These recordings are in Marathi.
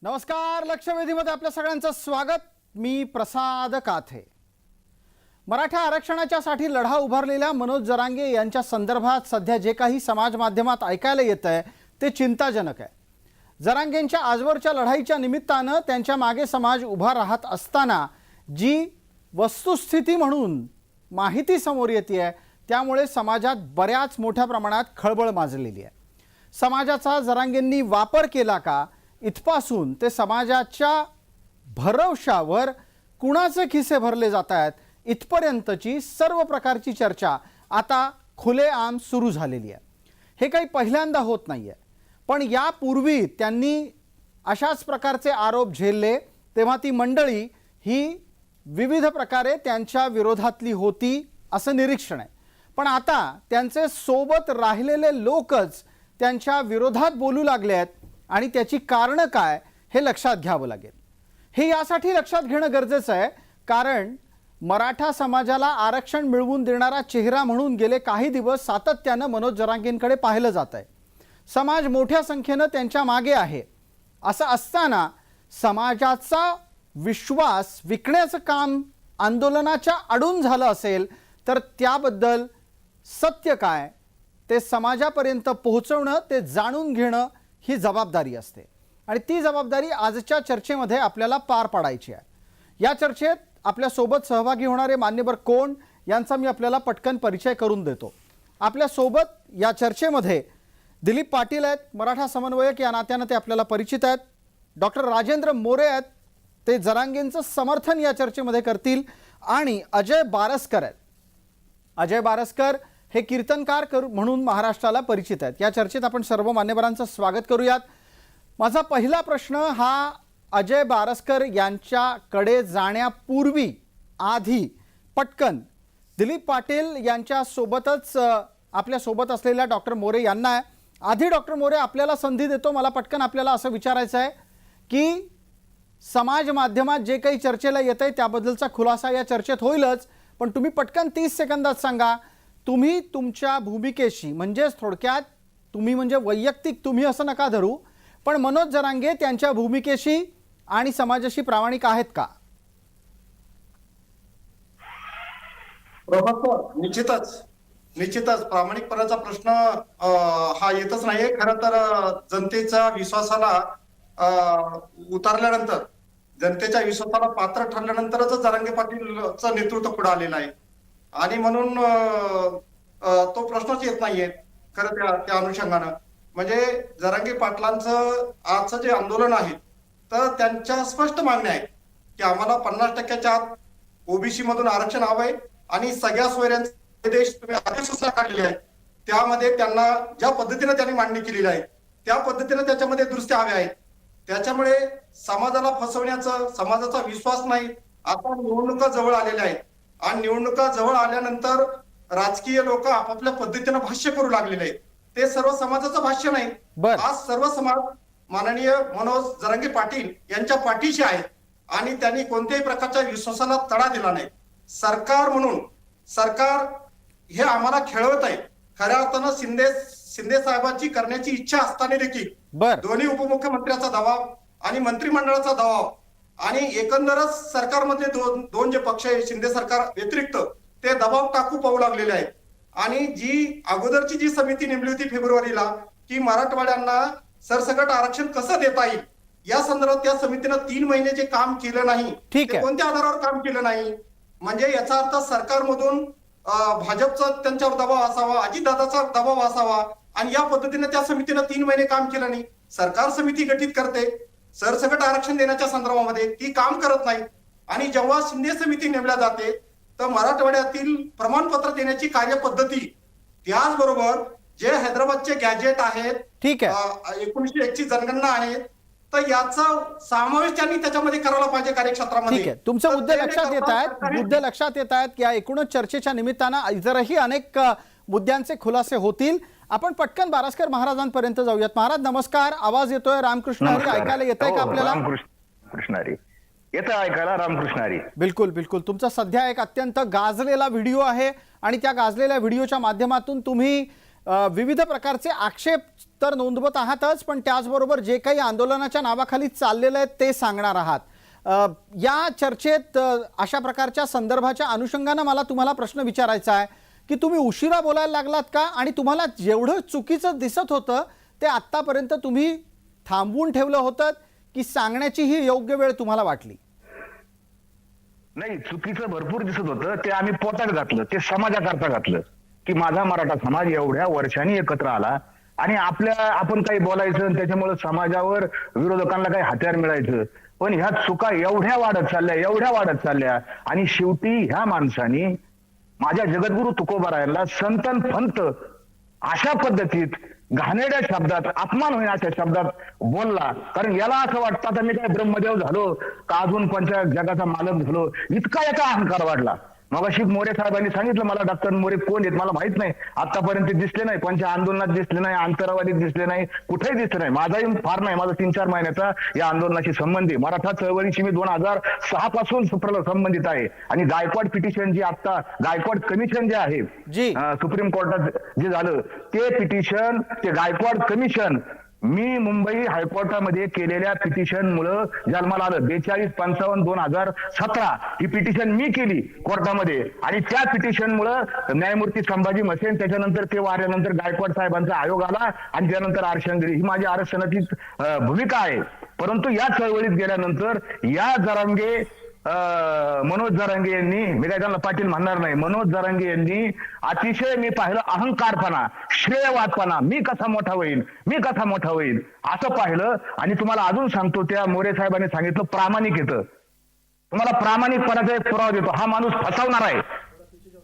नमस्कार, लक्षवेधीमध्ये आपल्या सगळ्यांचं स्वागत। मी प्रसाद काथे। मराठा आरक्षणाच्यासाठी लढा उभारलेल्या मनोज जरांगे यांच्या संदर्भात सध्या जे काही समाज माध्यमात ऐकायला येतंय ते चिंताजनक आहे। जरांगेंच्या आजवरच्या लढाईच्या निमित्तानं त्यांच्या मागे समाज उभा राहत असताना जी वस्तुस्थिती म्हणून माहिती समोर येते त्यामुळे समाजात बऱ्याच मोठ्या प्रमाणात खळबळ माजलेली आहे। समाजाचा जरांगेंनी वापर केला का इथपासून ते समाजाच्या भरवशावर कुणाचे खिसे भरले जात आहेत इथपर्यंतची सर्व प्रकारची चर्चा आता खुलेआम सुरू झालेली आहे। हे काही पहिल्यांदा होत नाहीये, पण यापूर्वी त्यांनी अशाच प्रकारचे आरोप झेलले तेव्हा ती मंडळी ही विविध प्रकारे त्यांच्या विरोधातली होती असं निरीक्षण आहे। पण आता त्यांचे सोबत राहिलेले लोकच त्यांच्या विरोधात बोलू लागले आहेत आणि त्याची कारणं काय हे लक्षात घ्यावं लागेल। हे यासाठी लक्षात घेणं गरजेचं आहे कारण मराठा समाजाला आरक्षण मिळवून देणारा चेहरा म्हणून गेले काही दिवस सातत्यानं मनोज जरांगेंकडे पाहिलं जात आहे। समाज मोठ्या संख्येनं त्यांच्या मागे आहे। असं असताना समाजाचा विश्वास विकण्याचं काम आंदोलनाच्या आडून झालं असेल तर त्याबद्दल सत्य काय ते समाजापर्यंत पोहोचवणं, ते जाणून घेणं ही जबाबदारी असते आणि ती जबाबदारी आजच्या चर्चेमध्ये आपल्याला पार पाडायची आहे। या चर्चेत आपल्या सोबत सहभागी होणारे मान्यवर कोण यांचा मी आपल्याला पटकन परिचय करून देतो। आपल्या सोबत या चर्चेमध्ये दिलीप पाटील आहेत, मराठा समन्वयक या नात्याने ते आपल्याला परिचित आहेत। डॉक्टर राजेंद्र मोरे आहेत, ते जरांगेंचं समर्थन या चर्चेमध्ये करतील आणि अजय बारसकर आहेत। अजय बारसकर हे कीर्तनकार म्हणून महाराष्ट्राला परिचित आहेत। या चर्चेत आपण सर्व मान्यवरांचं स्वागत करूयात। माझा पहिला प्रश्न हा अजय बारसकर यांच्याकडे जाण्यापूर्वी आधी पटकन दिलीप पाटील यांच्या सोबतच आपल्या सोबत असलेल्या डॉक्टर मोरे यांना आहे। आधी डॉक्टर मोरे आपल्याला संधी देतो। मला पटकन आपल्याला असं विचारायचं आहे की समाज माध्यमात जे काही चर्चेला येतंय त्याबद्दलचा खुलासा या चर्चेत होईलच, पण तुम्ही पटकन 30 सेकंदात सांगा तुम्ही तुमच्या भूमिकेशी, म्हणजे थोडक्यात तुम्ही म्हणजे वैयक्तिक तुम्ही असं नका धरू, पण मनोज जरांगे त्यांच्या भूमिकेशी आणि समाजाशी प्रामाणिक आहेत का? निश्चितच प्रामाणिकपणाचा प्रश्न हा येतच नाहीये। खरं तर जनतेच्या विश्वासाला उतारल्यानंतर, जनतेच्या विश्वासाला पात्र ठरल्यानंतरच जरांगे पाटीलचं नेतृत्व पुढे आलेलं आहे आणि म्हणून तो प्रश्नच येत नाहीये खरं त्या अनुषंगानं। म्हणजे जरांगे पाटलांचं आजचं जे आंदोलन आहे तर त्यांच्या स्पष्ट मागण्या आहेत की आम्हाला 50% आत ओबीसी मधून आरक्षण हवंय आणि सगळ्या सोयऱ्यांचे देश तुम्ही अधिसूचना काढलेली आहे त्यामध्ये त्यांना ज्या पद्धतीने त्यांनी मांडणी केलेली आहे त्या पद्धतीने त्याच्यामध्ये दुरुस्त्या हव्या आहेत। त्याच्यामुळे समाजाला फसवण्याचं, समाजाचा विश्वास नाही। आता निवडणुका जवळ आलेल्या आहेत आणि निवडणुका जवळ आल्यानंतर राजकीय लोक आपापल्या पद्धतीने भाष्य करू लागलेले आहेत। ते सर्व समाजाचं भाष्य नाही। आज सर्व समाज माननीय मनोज जरांगे पाटील यांच्या पाठीशी आहे आणि त्यांनी कोणत्याही प्रकारच्या विश्वासाला तडा दिला नाही। सरकार म्हणून सरकार हे आम्हाला खेळवत आहे। खऱ्या अर्थानं शिंदे साहेबांची करण्याची इच्छा असताना देखील दोन्ही उपमुख्यमंत्र्यांचा दबाव आणि मंत्रिमंडळाचा दबाव आणि एकंदरच सरकारमधले दोन जे पक्ष आहे शिंदे सरकार व्यतिरिक्त ते दबाव टाकू पाहू लागलेले आहेत। आणि जी अगोदरची जी समिती नेमली होती फेब्रुवारीला की मराठवाड्यांना सरसकट आरक्षण कसं देता येईल या संदर्भात त्या समितीनं 3 महिने जे काम केलं नाही ते कोणत्या आधारावर काम केलं नाही, म्हणजे याचा अर्थ सरकारमधून भाजपचा त्यांच्यावर दबाव असावा, अजितदादाचा दबाव असावा आणि या पद्धतीने त्या समितीनं 3 महिने काम केलं नाही। सरकार समिती गठीत करते सरसकट आरक्षण देण्याच्या संदर्भामध्ये, ती काम करत नाही आणि जेव्हा शिंदे समिती नेमल्या जाते तर मराठवाड्यातील प्रमाणपत्र देण्याची कार्यपद्धती त्याचबरोबर जे हैदराबादचे गॅजेट आहेत, 1901ची जनगणना आहेत, तर याचा समावेश त्यांनी त्याच्यामध्ये करायला पाहिजे कार्यक्षेत्रामध्ये। ठीक आहे, तुमचे मुद्दे लक्षात येत आहेत की या एकूणच चर्चेच्या निमित्तानं इतरही अनेक मुद्द्यांचे खुलासे होतील। आपण पटकन बारसकर महाराजांपर्यंत जाऊयात। महाराज नमस्कार, आवाज येतोय? रामकृष्ण हरी ऐकायला येतंय का आपल्याला? रामकृष्ण हरी येतं ऐकायला? रामकृष्ण हरी। बिलकुल बिलकुल। तुमचा सध्या एक अत्यंत गाजलेला व्हिडिओ आहे आणि त्या गाजलेल्या व्हिडिओच्या माध्यमातून तुम्ही विविध प्रकारचे आक्षेप उत्तर नोंदवत आहातच, पण त्याचबरोबर जे काही आंदोलनाच्या नावाखाली चाललेलं आहे ते सांगणार आहात. या चर्चेत अशा प्रकारच्या संदर्भाच्या अनुषंगानं मला तुम्हाला प्रश्न विचारायचा आहे की तुम्ही उशिरा बोलायला लागलात का, आणि तुम्हाला जेवढं चुकीचं दिसत होतं ते आत्तापर्यंत तुम्ही थांबवून ठेवलं होतं की सांगण्याची ही योग्य वेळ तुम्हाला वाटली? नाही, चुकीचं भरपूर दिसत होतं, ते आम्ही पोटात घातलं, ते समाजाकरता घातलं की माझा मराठा समाज एवढ्या वर्षांनी एकत्र आला आणि आपण काही बोलायचं आणि त्याच्यामुळे समाजावर विरोधकांना काही हत्यार मिळायचं. पण ह्या चुका एवढ्या वाढत चालल्या आणि शेवटी ह्या माणसानी माझ्या जगद्गुरु तुकोबारायांना संतन पंत अशा पद्धतीत घाणेरड्या शब्दात, अपमान होईल अशा शब्दात बोलला. कारण याला असं वाटतं आता मी काय ब्रह्मदेव झालो का अजून जगाचा मालक झालो, इतका याचा अहंकार वाढला. मगाशी मोरे साहेबांनी सांगितलं मला डॉक्टर मोरे कोण आहेत मला माहित नाही, आतापर्यंत दिसले नाही, पंच आंदोलनात दिसले नाही, आंतरवादीत दिसले नाही, कुठेही दिसले नाही. माझाही फार नाही, माझा 3-4 महिन्याचा या आंदोलनाशी संबंधी, मराठा चळवळीशी मी 2006 पासून संबंधित आहे. आणि गायकवाड पिटिशन जे आता गायकवाड कमिशन जे आहे सुप्रीम कोर्टात जे झालं ते पिटिशन, ते गायकवाड कमिशन मी मुंबई हायकोर्टामध्ये केलेल्या पिटिशन मुळे जन्माला आलं. 42-55-2017 ही पिटिशन मी केली कोर्टामध्ये आणि त्या पिटिशन मुळे न्यायमूर्ती संभाजी मसेन, त्याच्यानंतर ते वारल्यानंतर गायकवाड साहेबांचा आयोग आला आणि त्यानंतर आरक्षण ही माझी आरक्षणाची भूमिका आहे. परंतु या चळवळीत गेल्यानंतर या जरांगे मनोज जरांगे यांनी, मी काय त्यांना पाटील म्हणणार नाही, मनोज जरांगे यांनी अतिशय मी पाहिलं अहंकारपणा, श्रेयवादपणा, मी कसा मोठा होईल असं पाहिलं. आणि तुम्हाला अजून सांगतो, त्या मोरे साहेबांनी सांगितलं प्रामाणिक येतं, तुम्हाला प्रामाणिकपणाचा एक पुरावा देतो, हा माणूस फसवणार आहे,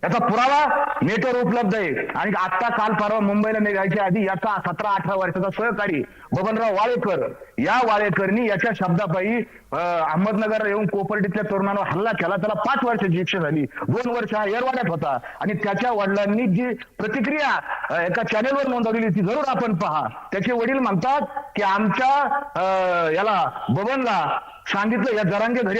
याचा पुरावा नेटवर उपलब्ध आहे. आणि आता काल परवा मुंबईला निघायच्या आधी याचा 17-18 वर्षाचा सहकारी बबनराव वाळेकर, या वाळेकरनी याच्या शब्दापायी अहमदनगर येऊन कोपर्डीतल्या तरुणांवर हल्ला केला, त्याला 5 वर्षाची शिक्षा झाली. 2 वर्ष हा एरवाड्यात होता. आणि त्याच्या वडिलांनी जी प्रतिक्रिया एका चॅनेलवर नोंदवलेली ती जरूर आपण पहा. त्याचे वडील म्हणतात की आमच्या याला बबनला सांगितलं, या जरांगे घरी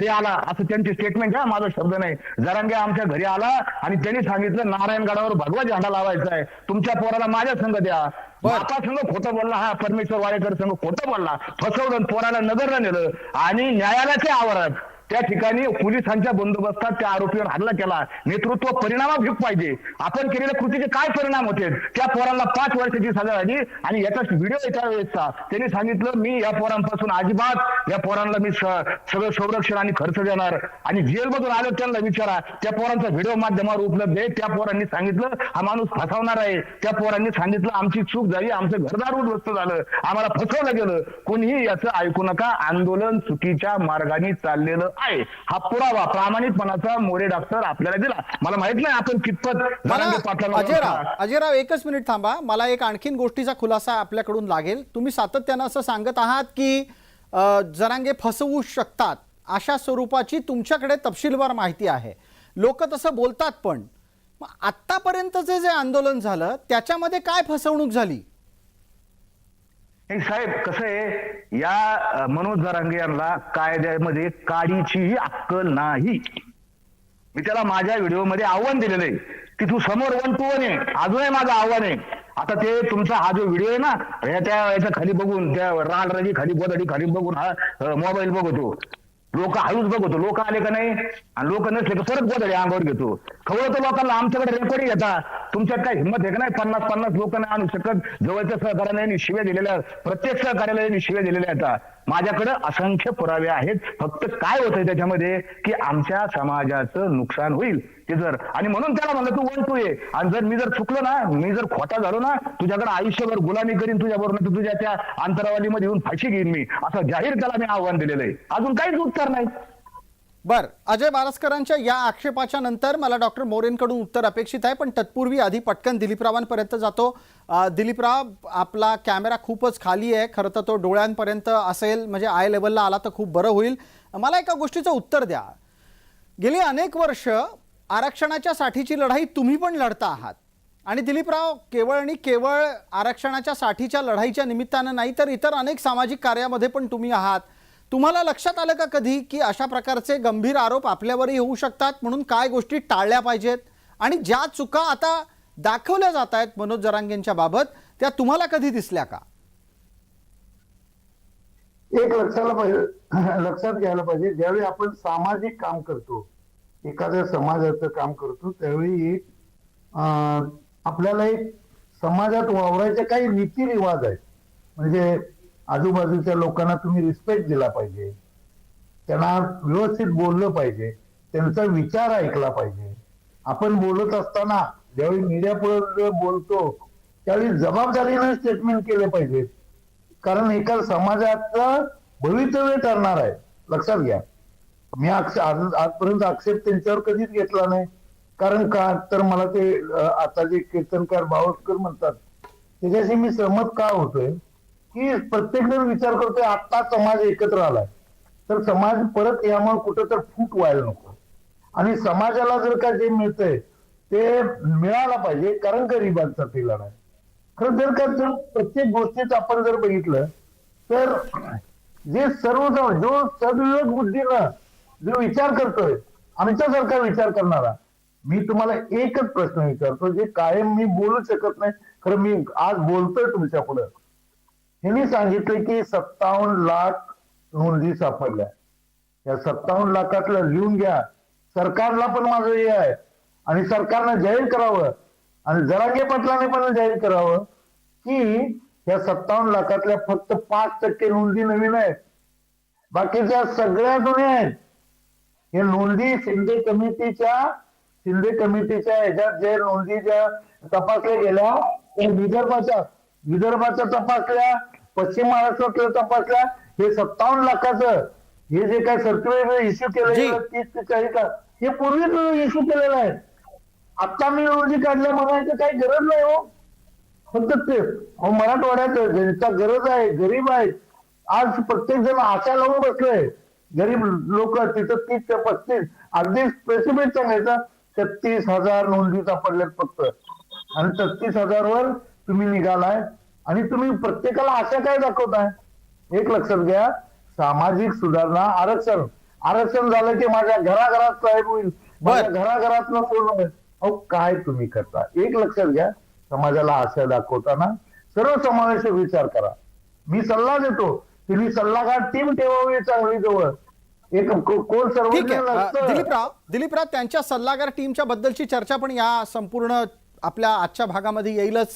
आला असं त्यांची स्टेटमेंट आहे, माझा शब्द नाही. जरांगे आमच्या घरी आला आणि त्यांनी सांगितलं नारायणगडावर भगवा झेंडा लावायचा आहे, तुमच्या पोराला माझ्या संघ द्या. बापा संघ खोटं बोलला, हा परमेश्वर वाळेकर संघ खोटं बोलला, फसवलं, पोराला नगरला नेलं आणि न्यायालयाच्या आवारात त्या ठिकाणी पोलिसांच्या बंदोबस्तात त्या आरोपीवर हल्ला केला. नेतृत्व परिणामाभिमुख पाहिजे. आपण केलेल्या कृतीचे काय परिणाम होते? त्या पोराला 5 वर्षाची सजा झाली. आणि याचा व्हिडिओ येत्या वेळेसचा त्यांनी सांगितलं मी या पोरांपासून अजिबात, या पोरांना मी सगळं संरक्षण आणि खर्च देणार. आणि जेलमधून आलो त्यांना विचारा, त्या पोरांचा व्हिडिओ माध्यमावर उपलब्ध आहे. त्या पोरांनी सांगितलं हा माणूस फसवणार आहे. त्या पोरांनी सांगितलं आमची चूक झाली, आमचं घरदार उद्ध्वस्त झालं, आम्हाला फसवलं गेलं. कोणीही याचं ऐकू नका, आंदोलन चुकीच्या मार्गाने चाललेलं आहे. हा पुरावा प्रामाणिकपणाचा मोरे डॉक्टर आपल्याला दिला. मला माहित नाही आपण कितपत अजयराव एकच मिनिट थांबा, मला एक आणखीन गोष्टीचा खुलासा आपल्याकडून लागेल. तुम्ही सातत्यानं असं सांगत आहात की जरांगे फसवू शकतात अशा स्वरूपाची तुमच्याकडे तपशीलवार माहिती आहे, लोक तसं बोलतात, पण आतापर्यंतचे जे आंदोलन झालं त्याच्यामध्ये काय फसवणूक झाली? साहेब कसं आहे, या मनोज जरांगे यांना कायद्यामध्ये काडीचीही अक्कल नाही. मी त्याला माझ्या व्हिडिओमध्ये आव्हान दिलेलं आहे की तू समोर 1 to 1 आहे. अजूनही माझं आव्हान आहे. आता ते तुमचा हा जो व्हिडिओ आहे ना, याच्या खाली बघून, त्या राळराजी खाली गोदडी खाली बघून हा मोबाईल बघतो, लोक हळूच बघतो, लोक आले का नाही आणि लोक नसले का परत गोदडी अंगावर घेतो. खवळतो लोकांना, आमच्याकडे रेकॉर्डिंग येतात. तुमच्यात काय हिंमत आहे का नाही? 50-50 लोक नाही आणू शकत. जवळच्या सहकार्याने शिव्या दिलेल्या, प्रत्येक सहकार्यालयाने शिव्या दिलेल्या आहेत. माझ्याकडे असंख्य पुरावे आहेत. फक्त काय होतंय त्याच्यामध्ये की आमच्या समाजाचं नुकसान होईल ते जर, आणि म्हणून त्याला म्हणलं तू 1 to 1 आहे. आणि जर मी जर चुकलो ना, मी जर खोटा झालो ना, तुझ्याकडे आयुष्यभर गुलामी करीन तुझ्याबरोबर, तुझ्या त्या अंतरावलीमध्ये येऊन फाशी घेईन मी, असं जाहीर त्याला मी आव्हान दिलेलं आहे. अजून काहीच उत्तर नाही. बर, अजय बारस्करांच्या या आक्षेपाच्या नंतर मला डॉक्टर मोरेंकडून उत्तर अपेक्षित आहे, पण तत्पूर्वी आधी पटकन दिलीपरावांपर्यंत जातो. दिलीपराव, आपला कॅमेरा खूपच खाली आहे, खरं तर तो डोळ्यांपर्यंत असेल, म्हणजे आय लेवलला आला तर खूप बरं होईल. मला एका गोष्टीचं उत्तर द्या. गेली अनेक वर्ष आरक्षणाच्या साठीची लढाई तुम्ही पण लढता आहात, आणि दिलीपराव केवळ आणि केवळ आरक्षणाच्या साठीच्या लढाईच्या निमित्तानं नाही तर इतर अनेक सामाजिक कार्यामध्ये पण तुम्ही आहात. तुम्हाला लक्षात आलं का कधी की अशा प्रकारचे गंभीर आरोप आपल्यावरही होऊ शकतात, म्हणून काय गोष्टी टाळल्या पाहिजेत? आणि ज्या चुका आता दाखवल्या जात आहेत मनोज जरांगेंच्या बाबत, त्या तुम्हाला कधी दिसल्या का? एक लक्षात घ्यायला पाहिजे, ज्यावेळी आपण सामाजिक काम करतो, एखाद्या समाजाचं काम करतो, त्यावेळी आपल्याला एक समाजात वावरायचे काही रीतिरिवाज आहेत. म्हणजे आजूबाजूच्या लोकांना तुम्ही रिस्पेक्ट दिला पाहिजे, त्यांना व्यवस्थित बोललं पाहिजे, त्यांचा विचार ऐकला पाहिजे. आपण बोलत असताना ज्यावेळी मीडिया पुढे बोलतो त्यावेळी जबाबदारीने स्टेटमेंट केले पाहिजे, कारण एका समाजाचं भवितव्य ठरणार आहे. लक्षात घ्या, मी आजपर्यंत आक्षेप त्यांच्यावर कधीच घेतला नाही. कारण का तर मला ते आता जे कीर्तनकार बावस्कर म्हणतात त्याच्याशी मी सहमत का होतोय की प्रत्येक जण विचार करतोय आता समाज एकत्र आलाय तर समाज परत यामुळे कुठं तर फूट व्हायला नको, आणि समाजाला जर का जे मिळतंय ते मिळायला पाहिजे, कारण गरिबांचा ते लढाई. खरं जर का प्रत्येक गोष्टीत आपण जर बघितलं तर जे सर्व जो सद्विवेक बुद्धीनं जो विचार करतोय, आमच्यासारखा विचार करणारा, मी तुम्हाला एकच प्रश्न विचारतो जे कायम मी बोलू शकत नाही, खरं मी आज बोलतोय तुमच्या पुढं. ह्यांनी सांगितलं की 57 लाख नोंदी सापडल्या. या 57 लाखातलं लिहून घ्या. सरकारला पण माझं हे आहे, आणि सरकारनं जाहीर करावं आणि जरांगे पाटलाने पण जाहीर करावं की या 57 लाखातल्या फक्त 5% नोंदी नवीन आहेत, बाकीच्या सगळ्या जुन्या आहेत. हे नोंदी शिंदे कमिटीच्या ह्याच्यात जे नोंदी ज्या तपासल्या गेल्या त्या विदर्भाच्या तपासल्या, पश्चिम महाराष्ट्रातल्या तपासल्या. हे 57 लाखाचं हे जे काय सर्क्युलर इश्यू केलेलं 30 ते 40 हे पूर्वीच इश्यू केलेलं आहे. आता मी नोंदी काढल्या म्हणायचं काही गरज नाही हो. फक्त ते मराठवाड्यात ज्यांचा गरज आहे, गरीब आहेत, आज प्रत्येक जण आशा लावून बसलोय. गरीब लोक तिथं 30 ते 35 अगदी स्पेसिफिक सांगायचं 36,000 नोंदी सापडल्यात फक्त, आणि 36,000 वर तुम्ही निघालाय आणि तुम्ही प्रत्येकाला आशा काय दाखवताय? एक लक्षात घ्या, सामाजिक सुधारणा, आरक्षण झालं की माझ्या घराघरात साहेब होईल, माझ्या घराघरात पूर्ण होईल. अहो काय तुम्ही करता? एक लक्षात घ्या, समाजाला आशा दाखवताना सर्वसमावेशक विचार करा. मी सल्ला देतो, तुम्ही सल्लागार टीम ठेवावी चांगली जवळ. एक कोण ठीक आहे. सर्व दिलीपराव त्यांच्या सल्लागार टीमच्या बद्दलची चर्चा पण या संपूर्ण आपल्या आजच्या भागामध्ये येईलच.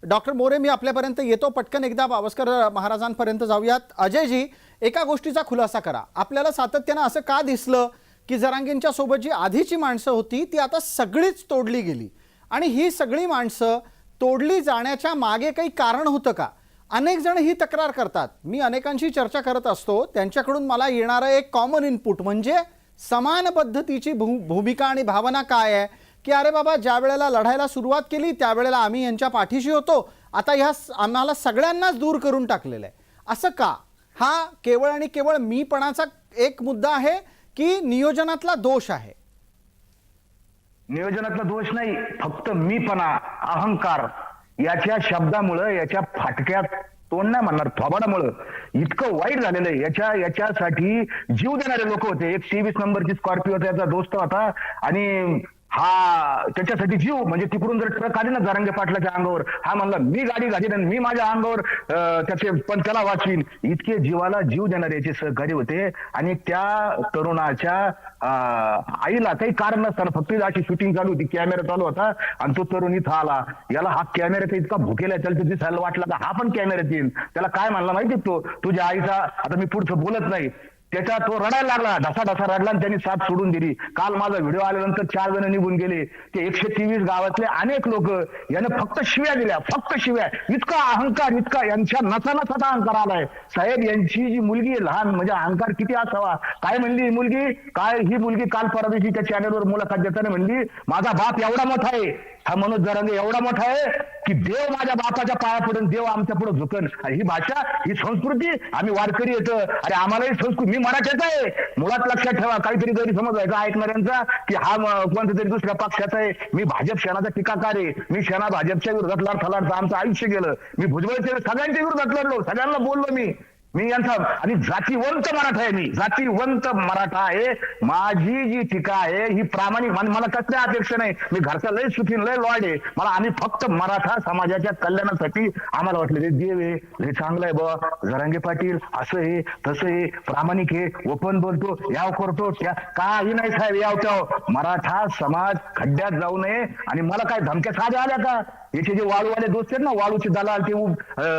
डॉक्टर मोरे, मी आपल्यापर्यंत येतो, पटकन एकदा बावस्कर महाराजांपर्यंत जाऊयात. अजयजी, एका गोष्टीचा खुलासा करा. आपल्याला सातत्यानं असं का दिसलं की जरांगेंच्या सोबत जी आधीची माणसं होती ती आता सगळीच तोडली गेली, आणि ही सगळी माणसं तोडली जाण्याच्या मागे काही कारण होतं का? अनेक जण ही तक्रार करतात. मी अनेकांशी चर्चा करत असतो, त्यांच्याकडून मला येणारं एक कॉमन इनपुट म्हणजे समान पद्धतीची भूमिका आणि भावना काय आहे की अरे बाबा, ज्या वेळेला लढायला सुरुवात केली त्यावेळेला आम्ही यांच्या पाठीशी होतो, आता ह्या आम्हाला सगळ्यांनाच दूर करून टाकलेलं आहे. असं का? हा केवळ आणि केवळ मीपणाचा एक मुद्दा आहे की नियोजनातला दोष आहे? नियोजनातला दोष नाही, फक्त मीपणा, अहंकार याच्या शब्दामुळं, याच्या फाटक्यात तोंड नाही म्हणणार, थोबाडामुळं इतकं वाईट झालेलं आहे. याच्यासाठी जीव देणारे लोक होते. एक 23 नंबरची स्कॉर्पिओ त्याचा दोस्त होता, आणि हा त्याच्यासाठी जीव, म्हणजे तिकडून जर ट्रक आली ना जरांगे पाटलाच्या अंगावर, हा म्हणला मी गाडी घालीन आणि मी माझ्या अंगावर त्याचे पण त्याला वाचवीन. इतके जीवाला जीव देणारे याचे सहकारी होते. आणि त्या तरुणाच्या आईला काही कारण नसताना, फक्त अशी शूटिंग चालू होती, कॅमेरा चालू होता आणि तो तरुण इथं आला. याला हा कॅमेऱ्याचा इतका भुकेला, त्याला दिसायला वाटला का हा पण कॅमेऱ्यात येईल. त्याला काय म्हणला माहिती तो, तुझ्या आईचा, आता मी पुढचं बोलत नाही, त्याचा तो रडायला लागला, ढसा रडला आणि त्यांनी साथ सोडून दिली. काल माझा व्हिडिओ आल्यानंतर 4 जण निघून गेले. ते 123 गावातले अनेक लोक याने फक्त शिव्या दिल्या, फक्त शिव्या. इतका अहंकार, इतका यांच्या नसानसाचा अहंकार आलाय. साहेब, यांची जी मुलगी लहान, म्हणजे अहंकार किती असावा. काय म्हणली मुलगी, ही मुलगी काल परवा दिवशी त्या चॅनलवर मुलाखत देताना म्हणली, माझा बाप एवढा मोठा आहे, हा मनोज जरांगे एवढा मोठा आहे की देव माझ्या बापाच्या पाया पडून, देव आमच्या पुढे झुकन. ही भाषा, ही संस्कृती, आम्ही वारकरी येतं, अरे आम्हाला ही संस्कृती, मी मराठ्याचा आहे. मुळात लक्षात ठेवा, काहीतरी गैरसमज व्हायचा ऐकणाऱ्यांचा की हा कोणत्या तरी दुसऱ्या पक्षाचा आहे. मी भाजप सेनाचा टीकाकार आहे. मी सेना भाजपच्या विरोधात लढता आमचं आयुष्य गेलं. मी भुजबळच्या सगळ्यांच्या विरोधात लढलो, सगळ्यांना बोललो मी. मी यांचा आणि जातीवंत मराठा आहे, मी जातीवंत मराठा आहे. माझी जी टीका आहे ही प्रामाणिक, मला कसल्या अपेक्षा नाही. मी घरचा लय सुखी लय लॉर्ड आहे. मला आम्ही फक्त मराठा समाजाच्या कल्याणासाठी आम्हाला वाटलं रे देव आहे, हे चांगलं आहे बा जरांगे पाटील, असं आहे तसं आहे, प्रामाणिक आहे, ओपन बोलतो, याव करतो, त्या काही नाही साहेब. याव त्याव मराठा समाज खड्ड्यात जाऊ नये. आणि मला काय धमक्या साध्या आल्या का? याचे जे वाळूवाले दोस्त आहेत ना, वाळूचे दलाल, ते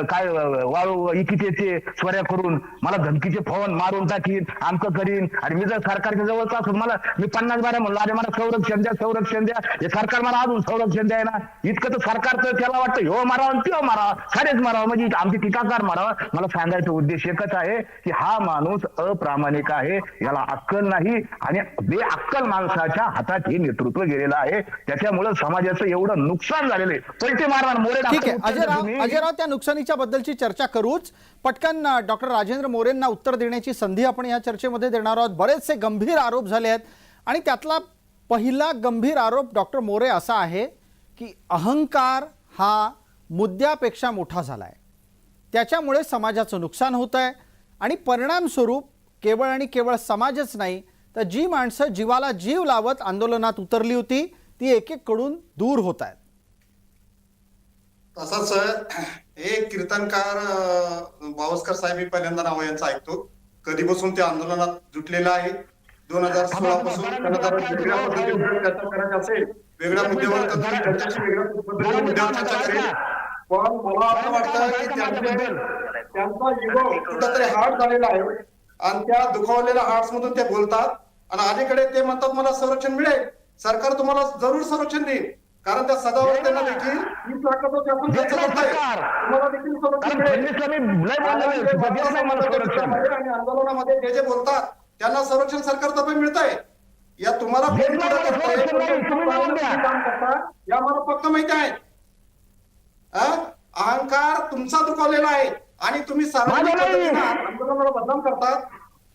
काय वाळू इकिते ते स्वऱ्या करून मला धमकीचे फोन मारून टाकीन, आमचं करीन. आणि मी जर सरकारच्या जवळचा असून मी 50 बारा म्हणलं अरे मला संरक्षण द्या, संरक्षण द्या, हे सरकार मला अजून संरक्षण द्याय ना. इतकं तर सरकारचं त्याला वाटतं हो मारावं किंवा मारावं, सारेच मारावं, म्हणजे आमची टीकाकार मारावं. मला सांगायचा उद्देश एकच आहे की हा माणूस अप्रामाणिक आहे, याला अक्कल नाही. आणि बेअक्कल माणसाच्या हातात हे नेतृत्व गेलेलं आहे. त्याच्यामुळे समाजाचं एवढं नुकसान झालेलं आहे. पलटे मारणार मोरे. ठीक आहे अजयराव, त्या नुकसानीच्या बद्दलची चर्चा करूच. पटकन डॉक्टर राजेंद्र मोरेंना उत्तर देण्याची संधी आपण या चर्चेमध्ये देणार आहोत. बरेचसे गंभीर आरोप झाले आहेत आणि त्यातला पहिला गंभीर आरोप डॉक्टर मोरे असा आहे की अहंकार हा मुद्द्यापेक्षा मोठा झाला आहे, त्याच्यामुळे समाजाचं नुकसान होत आहे. आणि परिणामस्वरूप केवळ आणि केवळ समाजच नाही तर जी माणसं जीवाला जीव लावत आंदोलनात उतरली होती ती एक एक कडून दूर होत आहेत. तसंच हे कीर्तनकार बावस्कर साहेब मी पहिल्यांदा नाव यांचं ऐकतो. कधीपासून ते आंदोलनात जुटलेलं आहे. 2016 पासून त्यांना जर वेगळ्या पद्धतीने चर्चा करायची असेल, वेगळ्या मुद्द्यावर तर तुम्ही त्यांच्याशी वेगळ्या पद्धतीने मुद्द्यावर चर्चा करेल. पण मला असं वाटतं की त्यांचा इगो कुठंतरी हार्ट झालेला आहे आणि त्या दुखावलेल्या हार्ट्स मधून ते बोलतात. आणि अलीकडे ते म्हणतात मला संरक्षण मिळेल, सरकार तुम्हाला जरूर संरक्षण देईल, कारण त्या सदावर त्यांना देखील 20 लाखाचं शासन खर्च करताय, तुम्हाला देखील संरक्षण मिळेल. आणि आंदोलनामध्ये जे जे बोलतात त्यांना संरक्षण सरकारतर्फे मिळत आहे. या तुम्हाला कोण काम करता या मला फक्त माहिती आहे. अहंकार तुमचा दुखावलेला आहे आणि तुम्ही सार्वजनिक पद्धतीने आंदोलनाला बदनाम करतात.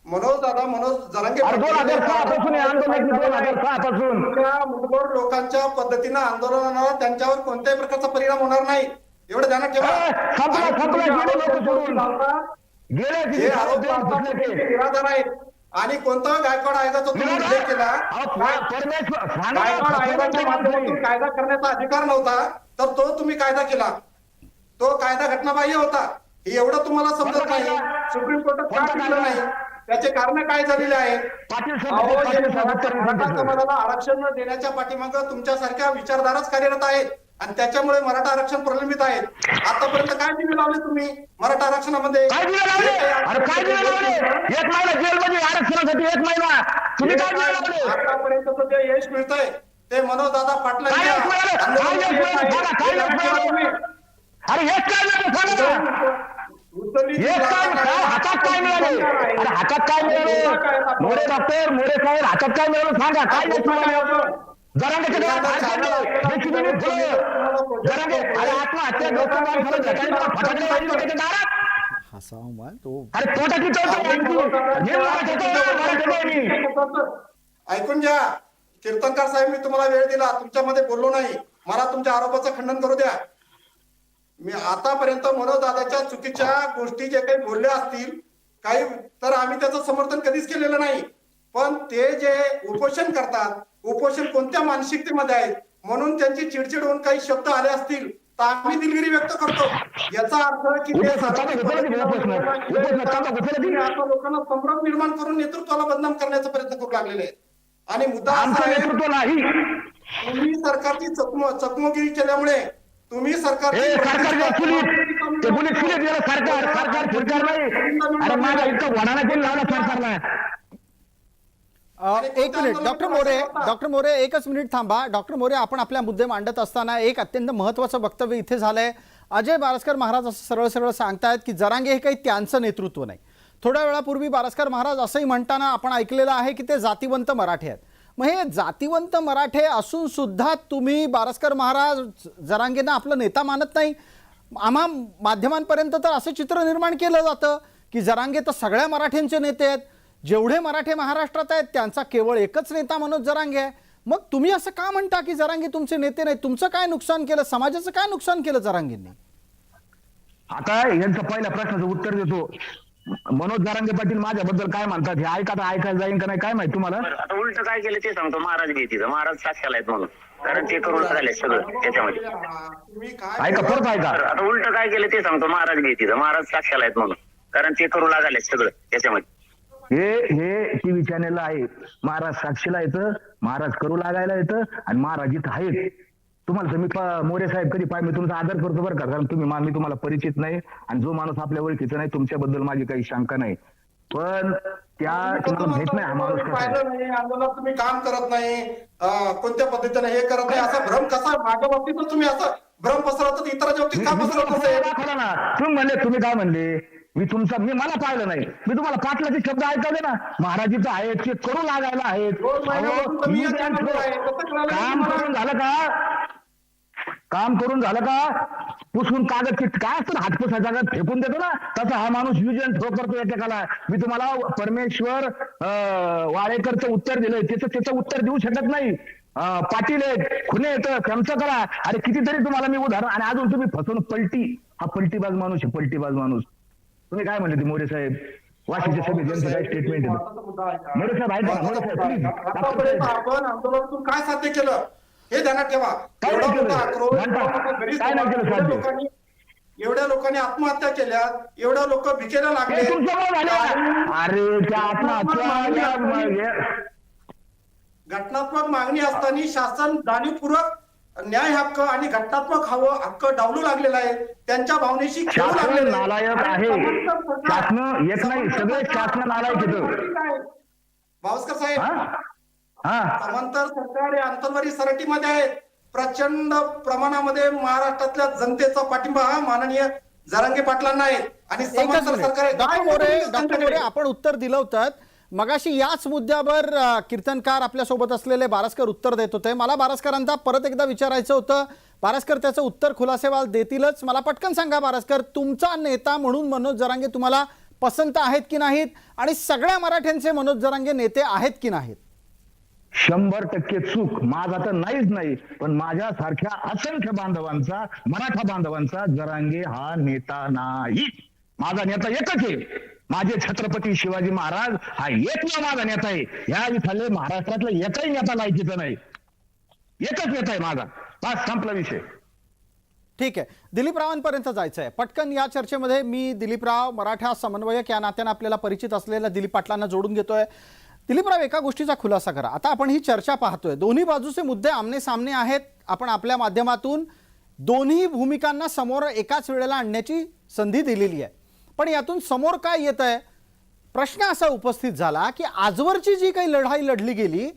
मनोज जरांगे मुठभर लोकांच्या पद्धतीनं आंदोलनाला त्यांच्यावर कोणत्याही प्रकारचा परिणाम होणार नाही, एवढं ध्यानात ठेवा. हे आरोप निराधार आहेत. आणि कोणता गायकवाड आयोगाचा तुम्ही उल्लेख केला, गायकवाड आयोगाच्या माध्यमातून कायदा करण्याचा अधिकार नव्हता तर तो तुम्ही कायदा केला, तो कायदा घटनाबाह्य होता, हे एवढं तुम्हाला समजत नाही. सुप्रीम कोर्टात का टिकलं नाही, त्याचे कारण काय झालेले आहेत? मराठा समाजाला आरक्षण देण्याच्या पाठीमागं तुमच्यासारख्या विचारधाराच कार्यरत आहेत आणि त्याच्यामुळे मराठा आरक्षण प्रलंबित आहेत. आतापर्यंत काय दिवे लावले तुम्ही मराठा आरक्षणामध्ये? आतापर्यंत जे यश मिळतंय ते मनोजदादा पाटलांच्या हातात काय मिळाले? हातात काय मिळाले? मोरे डॉक्टर मोरे साहेब हातात काय मिळालं सांगा. काय जरांगे आत्महत्या ऐकून घ्या कीर्तनकार साहेब, मी तुम्हाला वेळ दिला, तुमच्यामध्ये बोललो नाही, मला तुमच्या आरोपाचं खंडन करू द्या. मी आतापर्यंत मनोजदादाच्या चुकीच्या गोष्टी जे काही बोलल्या असतील काही तर आम्ही त्याचं समर्थन कधीच केलेलं नाही. पण ते जे उपोषण करतात, उपोषण कोणत्या मानसिकतेमध्ये आहेत म्हणून त्यांची चिडचिड होऊन काही शब्द आले असतील तर आम्ही दिलगिरी व्यक्त करतो. याचा अर्थ की ते आता लोकांना संभ्रम निर्माण करून नेतृत्वाला बदनाम करण्याचा प्रयत्न करू लागलेले आहेत. आणि मुद्दा तुम्ही सरकारची चकमोगिरी केल्यामुळे तुम्ही एक मिनिट डॉक्टर मोरे एकच मिनिट थांबा. डॉक्टर मोरे, आपण आपल्या मुद्दे मांडत असताना एक अत्यंत महत्वाचं वक्तव्य इथे झालंय. अजय बारस्कर महाराज असं सरळ सरळ सांगतायत की जरांगे हे काही त्यांचं नेतृत्व नाही. थोड्या वेळापूर्वी बारस्कर महाराज असंही म्हणताना आपण ऐकलेलं आहे की ते जातीवंत मराठे आहेत. मग हे जातीवंत मराठे असून सुद्धा तुम्ही बारस्कर महाराज जरांगेंना आपलं नेता मानत नाही. आम्हा माध्यमांपर्यंत तर असं चित्र निर्माण केलं जातं की जरांगे तर सगळ्या मराठ्यांचे नेते आहेत, जेवढे मराठे महाराष्ट्रात आहेत त्यांचा केवळ एकच नेता मनोज जरांगे आहे. मग तुम्ही असं का म्हणता की जरांगे तुमचे नेते नाही? तुमचं काय नुकसान केलं, समाजाचं काय नुकसान केलं जरांगेंनी? आता यांचा पहिल्या प्रश्नाचं उत्तर देतो. मनोज जरांगे पाटील माझ्याबद्दल काय म्हणतात हे ऐकायला जाईन का नाही काय माहिती तुम्हाला? बरं, आता उलट काय केलं ते सांगतो. महाराज तिथं महाराज साक्षाला आहेत म्हणून, कारण ते करून झाले सगळं त्याच्यामध्ये. तुम्ही काय ऐका परत ऐका. बरं, आता उलट काय केलं ते सांगतो. महाराज तिथं महाराज साक्षाला आहेत म्हणून, कारण ते करू लागले सगळं त्याच्यामध्ये. हे टीव्ही चॅनेल आहे. महाराज साक्षीला येतं, महाराज करू लागायला येतं आणि महाराज इथं आहेत. तुम्हाला तर मी मोरे साहेब कधी मी तुमचा आदर करतो बरं का, कारण मी तुम्हाला परिचित नाही आणि जो माणूस आपल्या ओळखीचा नाही तुमच्याबद्दल माझी काही शंका नाही, पण तुम्हाला माहित नाही हा माणूस कसा आहे. पाहिलं नाही आंदोलनात तुम्ही काम करत नाही, कोणत्या पद्धतीने हे करत नाही, असा भ्रम कसा माझ्या बाबतीतच तुम्ही असं भ्रम पसरवतात, इतरांच्या बाबतीत का पसरवत नसेल? दाखवला ना तुम्ही काय म्हणले, मला पाहिलं नाही, मी तुम्हाला पाटलाचे शब्द ऐकवले ना, महाराजीचं आहे ते करू लागायला आहेत. तुम्ही या channel वर आहे, कसं कळालं काम तुम्हाला? करून झालं का पुसून कागद काय असतं हातपुसाच्या जागा फेकून देतो ना, तसा हा माणूस यूज अँड थ्रो करतो एकेकाला. मी तुम्हाला परमेश्वर वाळेकरचं उत्तर दिलंय, त्याचं उत्तर देऊ शकत नाही. पाटील आहेत, खुने येतं, त्यांचं करा. अरे कितीतरी तुम्हाला मी उदाहरण, आणि अजून तुम्ही फसवून पलटीबाज माणूस आहे, पलटीबाज माणूस. तुम्ही काय म्हणले ते मोरे साहेब वाशीच्या सभेत यांचं काय स्टेटमेंट आहे? मोरे साहेब ऐका, मोरे साहेब प्लीज. आतापर्यंत आपण आंदोलनातून काय साध्य केलं हे ध्यानात ठेवा. काय एवढा नाही मोठा केलं? आक्रोश, म्हणता. एवढा मोठा गरीब काय नाही केलं समाज, साध्य? एवढ्या लोकांनी आत्महत्या केल्या, एवढ्या लोक भिकेला लागले. हे तुमच्यामुळे झालं. अरे त्या आत्महत्या घटनात्मक मागणी असताना शासन जाणीवपूर्वक न्याय हक्क आणि घटनात्मक हक्क डावलू लागलेला आहे. त्यांच्या भावनेशी खेळू शासन लागलेलं आहे. नालायक आहे. शासन एक नाही, सगळे शासन नालायक येतं. भावस्कर साहेब, हा समांतर सरकार हे आंतरवारी सराटीमध्ये आहेत. प्रचंड प्रमाणामध्ये महाराष्ट्रातल्या जनतेचा पाठिंबा हा माननीय जरांगे पाटलांना आहे आणि एकच समांतर मिनिट. सरकार आहे. डॉक्टर मोरे आपण उत्तर दिलं होतं मगाशी याच मुद्द्यावर कीर्तनकार आपल्यासोबत असलेले बारस्कर उत्तर देत होते. मला बारस्करांना परत एकदा विचारायचं होतं. बारस्कर त्याचं उत्तर खुलासेवाल देतीलच. मला पटकन सांगा बारस्कर, तुमचा नेता म्हणून मनोज जरांगे तुम्हाला पसंत आहेत की नाहीत, आणि सगळ्या मराठ्यांचे मनोज जरांगे नेते आहेत की नाहीत? 100% चूक माझा तर नाहीच नाही, पण माझ्यासारख्या असंख्य बांधवांचा, मराठा बांधवांचा जरांगे हा नेता नाही. माझा नेता एकच आहे, माझे छत्रपती शिवाजी महाराज हा एकमेव माझा नेता आहे. या इथले महाराष्ट्रातला एकही नेता लायकीचा नाही, एकच नेता आहे माझा. बस संपला विषय. ठीक आहे, दिलीपरावांपर्यंत जायचं आहे पटकन या चर्चेमध्ये. मी दिलीपराव मराठा समन्वयक या नात्याने आपल्याला परिचित असलेल्या दिलीप पाटलांना जोडून घेतोय. दिलीपराव, एका गोष्टीचा खुलासा करा. आता आपण ही चर्चा पाहतोय, दोन्ही बाजूचे मुद्दे आमने सामने आहेत. आपण आपल्या माध्यमातून दोन्ही भूमिकांना समोर एकाच वेळेला आणण्याची संधी दिलेली आहे, पण यातून समोर काय येत आहे? प्रश्न असा उपस्थित झाला की आजवरची जी काही लढाई लढली गेली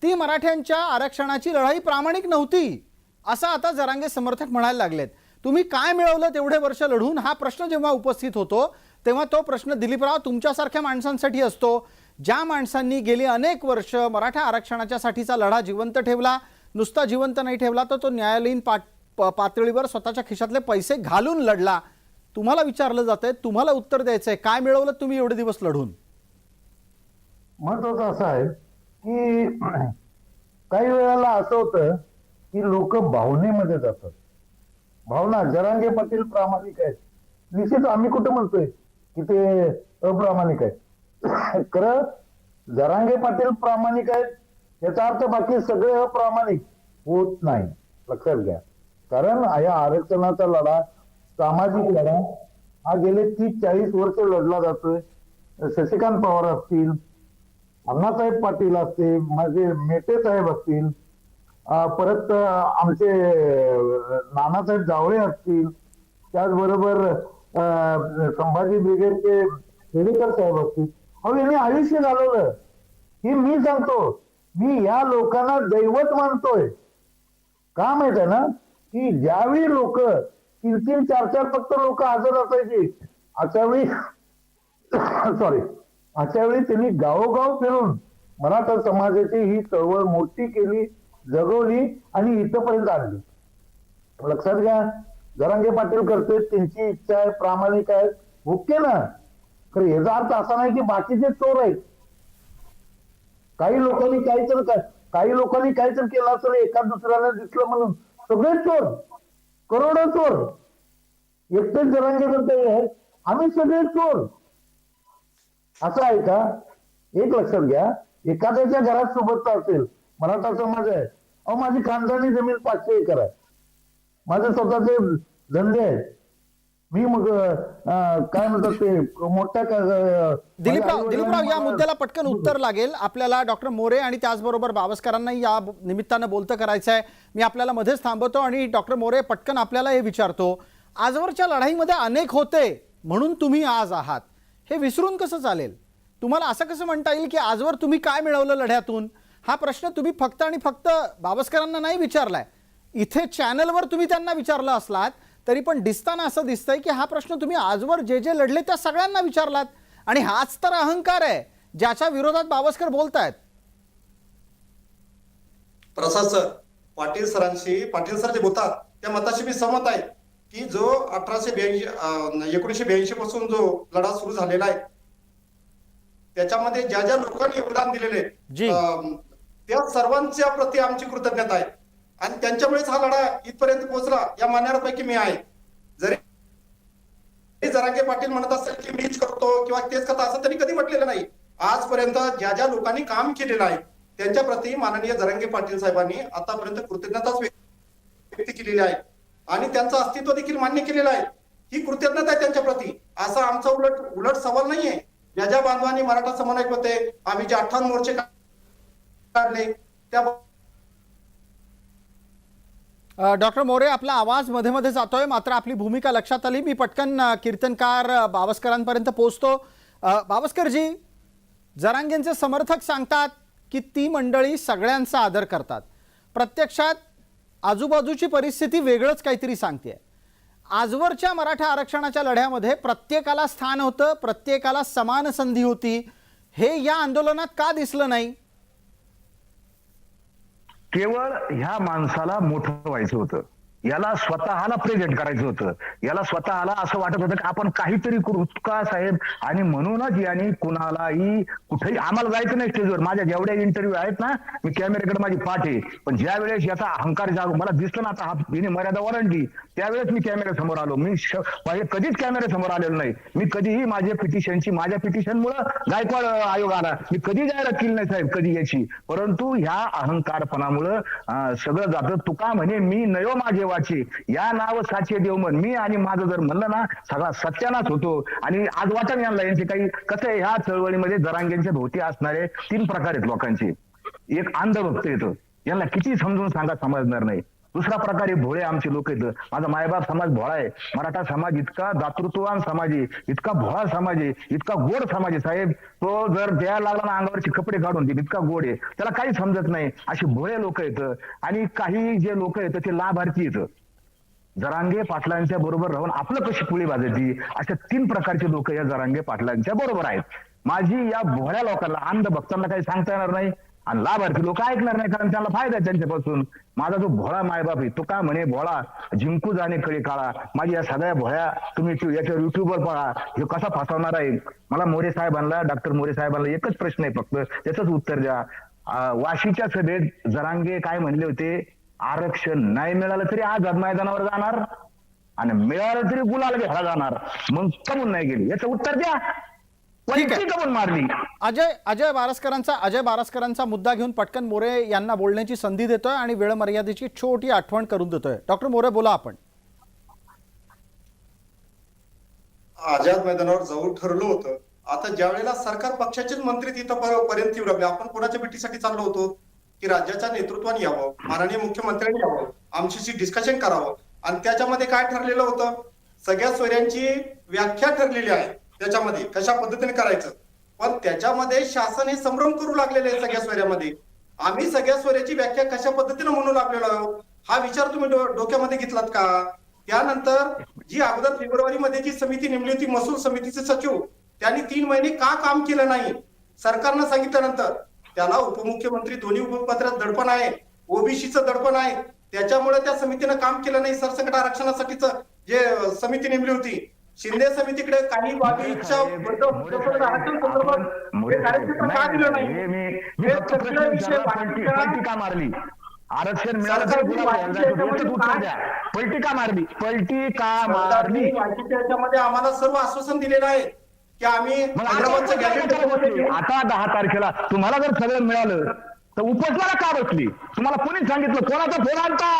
ती मराठ्यांच्या आरक्षणाची लढाई प्रामाणिक नव्हती, असं आता जरांगे समर्थक म्हणायला लागलेत. तुम्ही काय मिळवलं तेवढे वर्ष लढून, हा प्रश्न जेव्हा उपस्थित होतो तेव्हा तो प्रश्न दिलीपराव तुमच्यासारख्या माणसांसाठी असतो, ज्या माणसांनी गेली अनेक वर्ष मराठा आरक्षणाच्या साठीचा लढा जिवंत ठेवला. नुसता जिवंत नाही ठेवला तर तो न्यायालयीन पातळीवर स्वतःच्या खिशातले पैसे घालून लढला. तुम्हाला विचारलं जातंय, तुम्हाला उत्तर द्यायचंय, काय मिळवलं तुम्ही एवढे दिवस लढून? महत्वाचं असं आहे की काही वेळेला असं होतं की लोक भावनेमध्ये जातात. भावना, जरांगे पाटील प्रामाणिक आहेत, निश्चित आम्ही कुठं म्हणतोय की ते अप्रामाणिक आहेत. खरं जरांगे पाटील प्रामाणिक आहेत याचा अर्थ बाकी सगळे अप्रामाणिक होत नाही, लक्षात घ्या. कारण या आरक्षणाचा लढा, सामाजिक लढा हा गेले 30-40 वर्ष लढला जातोय. शशिकांत पवार असतील, अण्णासाहेब पाटील असतील, माझे मेटे साहेब असतील, परत आमचे नानासाहेब जावळे असतील, त्याचबरोबर संभाजी ब्रिगेडचे खेडेकर साहेब असतील. अहो यांनी आयुष्य घालवलं. ही मी सांगतो, मी या लोकांना दैवत मानतोय. का माहित आहे ना की ज्यावेळी लोक 3-3, 4-4 फक्त लोक हजर असायची, अशा वेळी त्यांनी गावोगाव फिरून मराठा समाजाची ही चळवळ मोठी केली, जगवली आणि इथपर्यंत आणली. लक्षात घ्या, जरांगे पाटील करतोय, त्यांची इच्छा आहे, प्रामाणिक आहे, ओके ना. खरं याचा अर्थ असा नाही की बाकीचे चोर आहेत. काही लोकांनी काहीतरी केलं असेल, एका दुसऱ्याला दिसलं म्हणून सगळे चोर, करोडो चोर. एकटेच जरांगे करतोय, आम्ही सगळे चोर. असं आहे का? एक लक्षात घ्या, एखाद्याच्या घरात सोबतचा असेल, मराठा समाज आहे, अहो माझी खानदानी जमीन 500 एकर आहे, माझे स्वतःचे धंदे आहेत, मी मग काय म्हणतात ते मोठ्या दिलीपराव या मुद्द्याला पटकन उत्तर लागेल आपल्याला. डॉक्टर मोरे आणि त्याचबरोबर बावस्करांनाही या निमित्तानं बोलतं करायचं आहे. मी आपल्याला मध्येच थांबवतो आणि डॉक्टर मोरे पटकन आपल्याला हे विचारतो, आजवरच्या लढाईमध्ये अनेक होते म्हणून तुम्ही आज आहात, हे विसरून कसं चालेल? तुम्हाला असं कसं म्हणता येईल की आजवर तुम्ही काय मिळवलं लढ्यातून? हा प्रश्न तुम्ही फक्त आणि फक्त बावस्करांना नाही विचारलाय, इथे चॅनलवर तुम्ही त्यांना विचारला असलात तरी पण दिसताना असं दिसतंय की हा प्रश्न तुम्ही आजवर जे जे लढले त्या सगळ्यांना विचारलात. आणि हाच तर अहंकार आहे ज्याच्या विरोधात बावस्कर बोलतायत. प्रसाद सर, पाटील सर जे बोलतात त्या मताशी मी सहमत आहे की जो 1982 पासून जो लढा सुरू झालेला आहे त्याच्यामध्ये ज्या ज्या लोकांनी योगदान दिलेले त्या सर्वांच्या प्रती आमची कृतज्ञता आहे आणि त्यांच्यामुळेच हा लढा इथपर्यंत पोहोचला या मान्यवरांपैकी मी आहे. जरी जरांगे पाटील म्हणत असेल की मीच करतो किंवा तेच करतो असं त्यांनी कधी म्हटलेलं नाही. आजपर्यंत ज्या ज्या लोकांनी काम केलेलं आहे त्यांच्या प्रती माननीय जरांगे पाटील साहेबांनी आतापर्यंत कृतज्ञताच व्यक्त केलेली आहे आणि त्यांचं अस्तित्व देखील मान्य केलेलं आहे. ही कृतज्ञता आहे त्यांच्या प्रती. असा आमचा उलट सवाल नाहीये. ज्या ज्या बांधवांनी मराठा समन्वयक होते, आम्ही जे 58 मोर्चे काढले त्या. डॉक्टर मोरे, आपला आवाज मध्ये मध्ये जातोय मात्र आपली भूमिका लक्षात आली. मी पटकन कीर्तनकार बावस्करांपर्यंत पोहोचतो. बावस्करजी, जरांगेंचे समर्थक सांगतात की ती मंडळी सगळ्यांचा आदर करतात, प्रत्यक्षात आजूबाजूची परिस्थिती वेगळंच काहीतरी सांगते. आजवरच्या मराठा आरक्षणाच्या लढ्यामध्ये प्रत्येकाला स्थान होतं, प्रत्येकाला समान संधी होती, हे या आंदोलनात का दिसलं नाही? केवळ ह्या माणसाला मोठं व्हायचं होतं, याला स्वतःला प्रेझेंट करायचं होतं, याला स्वतःला असं वाटत होतं की आपण काहीतरी करू का साहेब. आणि म्हणूनच यांनी कुणालाही कुठेही, आम्हाला जायचं नाही स्टेजवर. माझ्या जेवढ्या इंटरव्ह्यू आहेत ना, मी कॅमेऱ्याकडे माझी पाठ आहे, पण ज्या वेळेस याचा अहंकार जागो मला दिसलं ना, आता हिने मर्यादा ओलांडली, त्यावेळेस मी कॅमेऱ्यासमोर आलो. मी कधीच कॅमेऱ्यासमोर आलेलो नाही. मी कधीही माझ्या पिटिशनमुळे गायकवाड आयोग आला, मी कधी जाहिरात केली नाही साहेब कधी याची. परंतु ह्या अहंकारपणामुळं सगळं जातं. तुका म्हणे मी नयो माझे वाचे, या नाव साचे देव मन. मी आणि माझं जर म्हणलं ना, सगळा सत्यानाश होतो. आणि आज वाटण यांना यांचे काही कसं आहे, ह्या चळवळीमध्ये जरांगेंच्या भोवती असणारे 3 प्रकार आहेत लोकांचे. एक अंधभक्त येतं, यांना किती समजून सांगा समजणार नाही. दुसरा प्रकार हे भोळे आमचे लोक येतं. माझा मायबाप समाज भोळा आहे, मराठा समाज इतका दातृत्ववान समाज आहे, इतका भोळा समाज आहे, इतका गोड समाज आहे साहेब. तो जर द्यायला लागला ना अंगावरचे कपडे काढून देईल, इतका गोड आहे, त्याला काही समजत नाही. अशी भोळे लोक येतं. आणि काही जे लोक येतं ते लाभार्थी येतं, जरांगे पाटलांच्या बरोबर राहून आपलं कशी पुळी भाजायची, अशा 3 प्रकारचे लोक या जरांगे पाटलांच्या बरोबर आहेत. माझी या भोळ्या लोकांना, अंध भक्तांना काही सांगता येणार नाही आणि लाभार्थी लोक ऐकणार नाही, कारण त्यांना फायदा आहे त्यांच्यापासून. माझा जो भोळा मायबाप आहे तो का म्हणे भोळा जिंकू जाणे कळी काळा. माझी या सगळ्या भोळ्या तुम्ही याच्यावर युट्यूबवर पहा, हे कसा फसवणार आहे. मला मोरे साहेबांना, डॉक्टर मोरे साहेबांना एकच प्रश्न आहे फक्त, त्याचंच उत्तर द्या. वाशीच्या सभेत जरांगे काय म्हणले होते, आरक्षण नाही मिळालं तरी आझाद मैदानावर जाणार आणि मिळालं तरी गुलाल घ्यायला जाणार. मग कमून नाही गेली, याचं उत्तर द्या. कमून मारली. अजय बारस्करांचा मुद्दा घेऊन पटकन मोरे यांना बोलण्याची संधी देतोय आणि वेळ मर्यादेची छोटी आठवण करून देतोय. डॉक्टर मोरे, बोला आपण. आझाद मैदानावर जाऊन ठरलं होतं. आता ज्या वेळेला सरकार पक्षाचेच मंत्री तिथं पर्यंत येऊ लागले, आपण कोणाच्या भेटीसाठी चाललो होतो की राज्याच्या नेतृत्वाने यावं, माननीय मुख्यमंत्र्यांनी यावं, आमच्याशी डिस्कशन करावं. आणि त्याच्यामध्ये काय ठरलेलं होतं, सगळ्या सोयऱ्यांची व्याख्या ठरलेली आहे त्याच्यामध्ये कशा पद्धतीने करायचं. पण त्याच्यामध्ये शासन हे संभ्रम करू लागलेले आहे सगळ्या सोयऱ्यामध्ये. आम्ही सगळ्या सोयऱ्याची व्याख्या कशा पद्धतीने म्हणू लागलेलो आहोत, हा विचार तुम्ही डोक्यामध्ये घेतलात का? त्यानंतर जी अगोदर फेब्रुवारीमध्ये जी समिती नेमली होती, महसूल समितीचे सचिव, त्यांनी 3 महिने का काम केलं नाही सरकारनं सांगितल्यानंतर. त्याला उपमुख्यमंत्री दोन्ही उपपत्रात दडपण आहे, ओबीसीचं दडपण आहे, त्याच्यामुळे त्या समितीनं काम केलं नाही. सरसकट आरक्षणासाठीच जे समिती नेमली होती, शिंदे समितीकडे काही बाबींच्या पलटी का मारली, आरक्षण मिळालं पलटी का मारली, पलटी का मारली. त्याच्यामध्ये आम्हाला सर्व आश्वासन दिलेलं आहे की आम्ही मग आता हैदराबादचं उपोषणाला गॅजेट कशाला बसली? आता 10 तारखेला तुम्हाला जर सगळं मिळालं तर उपोषणाला का बसली? तुम्हाला कोणी सांगितलं? कोणाचा फोन आलता?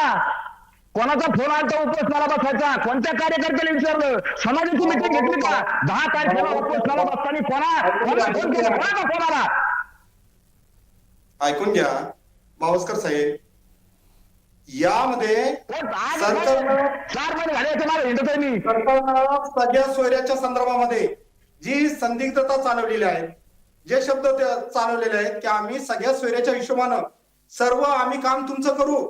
कोणाचा फोन आलता उपोषणाला बसायचा? कोणत्या कार्यकर्त्याला विचारलं? समाजाची मिटिंग घेतली का? 10 तारखेला उपोषणाला बसताना कोणाला फोन केला? कोणाचा फोन आला? ऐकून घ्या बावस्कर साहेब, यामध्ये सरकारनं 4 महिने झाले याच्या मागे हिंडतोय मी. सरकारनं सगळ्या सोयऱ्याच्या संदर्भामध्ये जी संदिग्धता चालवलेली आहे, जे शब्द चालवलेले आहेत की आम्ही सगळ्या सोयऱ्याच्या हिशोबानं सर्व आम्ही काम तुमचं करू,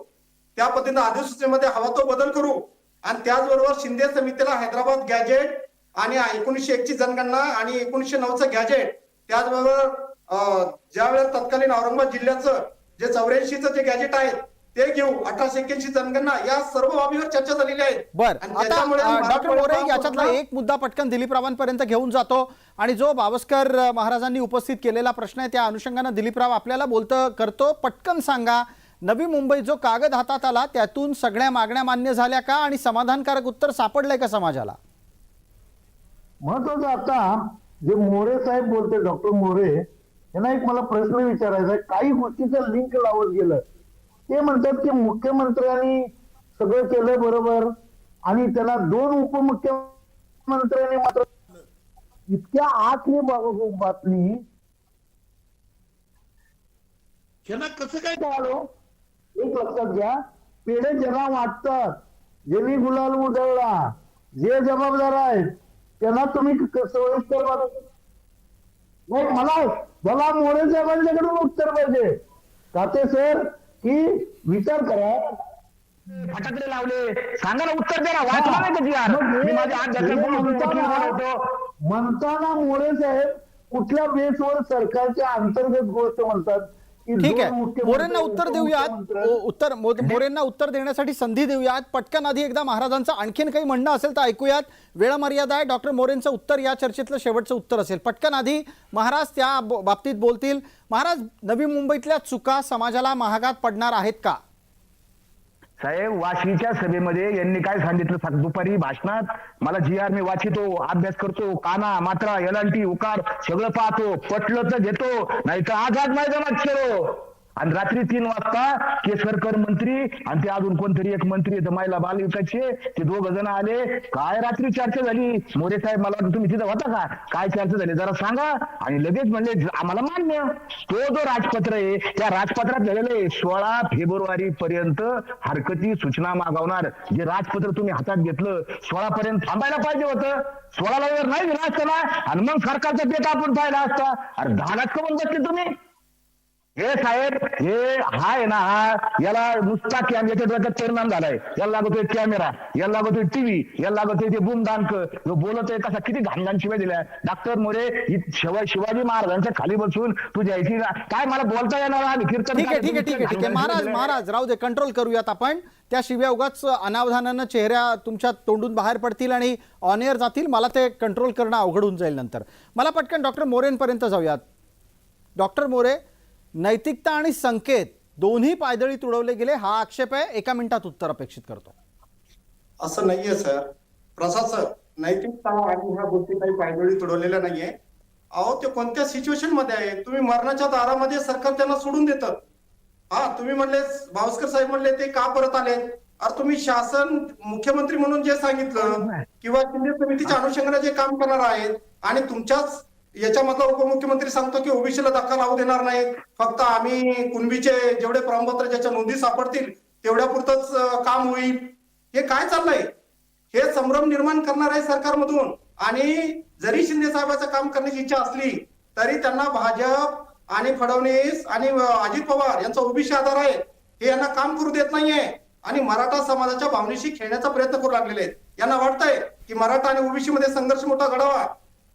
त्या पद्धतीने अधिसूचनेमध्ये हवा तो बदल करू, आणि त्याचबरोबर शिंदे समितीला हैदराबाद गॅजेट आणि 1901 ची जनगणना आणि 1909चं गॅजेट, त्याचबरोबर ज्या वेळेस तत्कालीन औरंगाबाद जिल्ह्याचं जे 84चं जे गॅजेट आहे ते घेऊ, 1881 जनगणना, या सर्व बाबीवर चर्चा झालेली आहे. बर, आणि आता त्याच्यामुळे डॉक्टर मोरे याच्यातला एक मुद्दा पटकन दिलीपरावांपर्यंत घेऊन जातो, आणि जो बावस्कर महाराजांनी उपस्थित केलेला प्रश्न आहे त्या अनुषंगानं दिलीपराव आपल्याला करतो. पटकन सांगा, नवी मुंबई जो कागद हातात आला त्यातून सगळ्या मागण्या मान्य झाल्या का, आणि समाधानकारक उत्तर सापडलंय का समाजाला? महत्वाचं आता जे मोरे साहेब बोलते, डॉक्टर मोरे यांना एक मला प्रश्न विचारायचा आहे. काही गोष्टीचं लिंक लावत गेलं. ते म्हणतात की मुख्यमंत्र्यांनी सगळं केलं बरोबर, आणि त्यांना 2 उपमुख्यमंत्र्यांनी मात्र इतक्या आतली बातमी त्यांना कसं काय आलो? एक लक्षात घ्या, पेढे ज्यांना वाटतात, ज्यांनी गुलाल उधळला, जे जबाबदार आहेत त्यांना तुम्ही सविस्तर नाही. मला मोरे साहेबांच्याकडून उत्तर पाहिजे. काते सर की विचार करा, फटाकडे लावले, सांगा ना, उत्तर द्या ना. वाचला नाही त्याची यार. मी माझ्या हात धरले म्हणताना मोरे साहेब कुठल्या बेसवर सरकारच्या अंतर्गत गोष्ट म्हणतात की ठीक आहे, 2 मुख्यमंत्री, मोरेंना उत्तर देऊयात. मोरेंना उत्तर देण्यासाठी संधी देऊयात. पटकन आधी एकदा महाराजांचं आणखीन काही म्हणणं असेल तर ऐकूयात. वेळ मर्यादा आहे. डॉक्टर मोरेंचं उत्तर या चर्चेतलं शेवटचं उत्तर असेल. पटकन आधी महाराज त्या बाबतीत बोलतील. महाराज, नवी मुंबईतल्या चुका समाजाला महागात पडणार आहेत का? साहेब, वाशीच्या सभेमध्ये यांनी काय सांगितलं दुपारी भाषणात? मला GR मी वाचितो, अभ्यास करतो, काना मात्रा LLT उकार सगळं पाहतो, पटलं तर घेतो, नाही तर आझाद मैदानात खेळो. आणि रात्री 3 वाजता केसरकर मंत्री आणि ते अजून कोणतरी एक मंत्री येतं महिला बालविकासचे, ते 2 जण आले. काय रात्री चर्चा झाली? मोरे साहेब, मला तुम्ही तिथं होता का? काय चर्चा झाली जरा सांगा. आणि लगेच म्हणले आम्हाला मान्य. तो जो राजपत्र आहे त्या राजपत्रात झालेलं आहे 16 फेब्रुवारी पर्यंत हरकती सूचना मागवणार. जे राजपत्र तुम्ही हातात घेतलं 16 पर्यंत थांबायला पाहिजे होतं. 16 ला नाही दिला असतं ना, आणि मग सरकारचा पेटा आपण पाहिला असता. अरे 10 लाख कमवून बसले तुम्ही. हे साहेब, हे आहे ना, याला नुसता याच्या डोक्यात परिणाम झालाय. याला लागतोय कॅमेरा, याला लागतोय टीव्ही, याला लागतोय ते बुमदानक, जो बोलतोय कसा किती घाणघाण शिवाय दिल्या. डॉक्टर मोरे, शिवाजी महाराजांच्या खाली बसून तू जायची काय मला बोलता येणार? ठीक आहे. महाराज राहू दे, कंट्रोल करूयात आपण. त्या शिव्या उगाच अनावधानानं चेहऱ्या तुमच्या तोंडून बाहेर पडतील आणि ऑन एअर जातील. मला ते कंट्रोल करणं अवघड होऊन जाईल नंतर. मला पटकन डॉक्टर मोरेंपर्यंत जाऊयात. डॉक्टर मोरे, नैतिकता आणि संकेत दोन्ही पायदळी तुडवले गेले हा आक्षेप आहे. 1 मिनिटात उत्तर अपेक्षित करतो. असं नाहीये सर. प्रशासन, नैतिकता आणि ह्या गोष्टी काही पायदळी तुडवलेल्या नाहीये. अहो, ते कोणत्या सिच्युएशन मध्ये आहे? तुम्ही मरणाच्या दारामध्ये सरकार त्यांना सोडून देतं. तुम्ही म्हणले, भावस्कर साहेब म्हणले ते का परत आले? अरे तुम्ही शासन मुख्यमंत्री म्हणून जे सांगितलं किंवा शिंदे समितीच्या अनुषंगाने जे काम करणार आहेत, आणि तुमच्याच याच्यामधला उपमुख्यमंत्री सांगतो की ओबीसीला धक्का लावू देणार नाही, फक्त आम्ही कुणबीचे जेवढे प्रमाणपत्र ज्याच्या नोंदी सापडतील तेवढ्या पुरतच काम होईल. हे काय चाललंय? हे संभ्रम निर्माण करणार आहे सरकारमधून. आणि जरी शिंदे साहेबांचं काम करण्याची इच्छा असली तरी त्यांना भाजप आणि फडणवीस आणि अजित पवार यांचा ओबीसी आधार आहे, हे यांना काम करू देत नाहीये. आणि मराठा समाजाच्या भावनेशी खेळण्याचा प्रयत्न करू लागलेले आहेत. यांना वाटतंय की मराठा आणि ओबीसी मध्ये संघर्ष मोठा घडावा,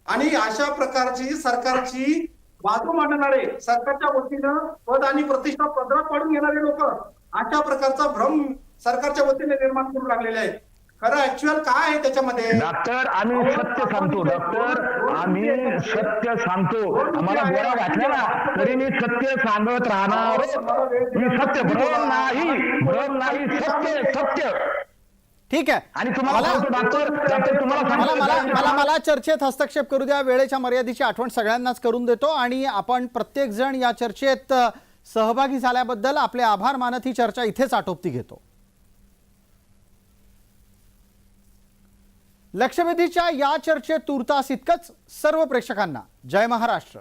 आणि अशा प्रकारची सरकारची बाजू मांडणारे, सरकारच्या वतीनं पद आणि प्रतिष्ठा पदरात पाडून घेणारे लोक अशा प्रकारचा भ्रम सरकारच्या वतीने निर्माण करू लागलेले आहेत. खरं ऍक्च्युअल काय आहे त्याच्यामध्ये? डॉक्टर, आम्ही सत्य सांगतो. डॉक्टर, आम्ही सत्य सांगतो. आम्हाला बोला घातल्या ना तरी मी सत्य सांगत राहणार. मी सत्य, भ्रम नाही, सत्य. ठीक आहे. आणि तुम्हाला सांगतो डॉक्टर तुम्हाला मला मला सांगतो मला मला चर्चेत हस्तक्षेप करू द्या. वेळेच्या मर्यादेची आठवण सगळ्यांनाच करून देतो आणि आपण प्रत्येक जण या चर्चेत सहभागी झाल्याबद्दल आपले आभार मानत ही चर्चा इथेच आटोपती घेतो. लक्षवेधीच्या या चर्चेत तूर्तास इतकंच. सर्व प्रेक्षकांना जय महाराष्ट्र.